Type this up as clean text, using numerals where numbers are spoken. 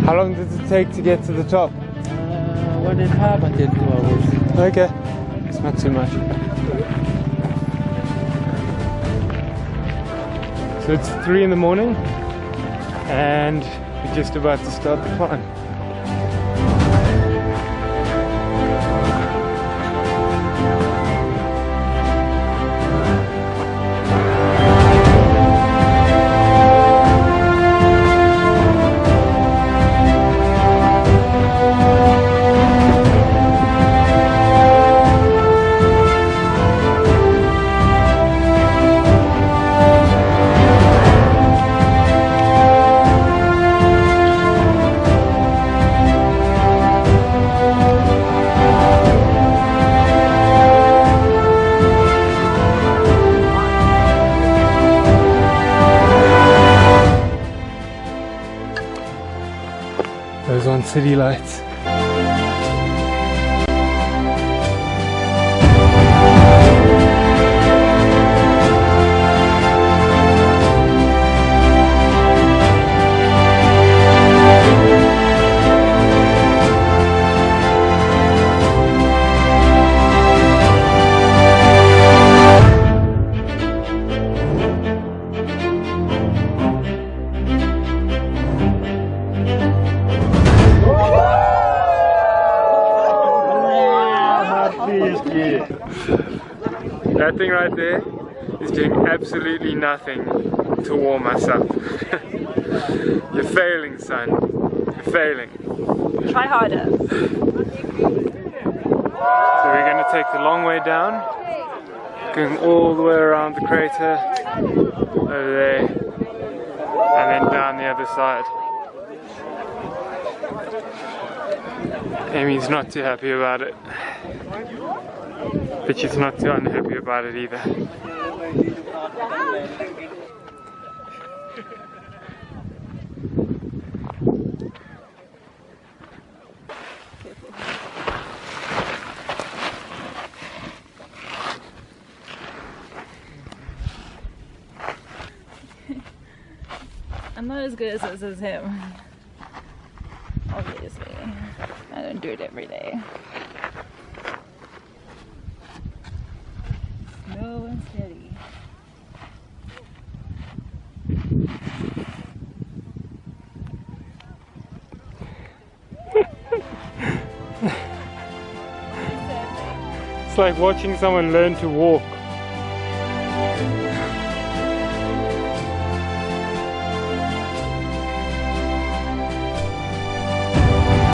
How long does it take to get to the top? 1.5 until 2 hours. Okay, it's not too much. So it's 3 in the morning and we're just about to start the climb. Those on city lights. That thing right there is doing absolutely nothing to warm us up. You're failing, son. You're failing. Try harder. So we're going to take the long way down, going all the way around the crater, over there, and then down the other side. Amy's not too happy about it. But she's not too unhappy about it either. I'm not as good at this as him. Obviously. I don't do it every day. Slow and steady. It's like watching someone learn to walk.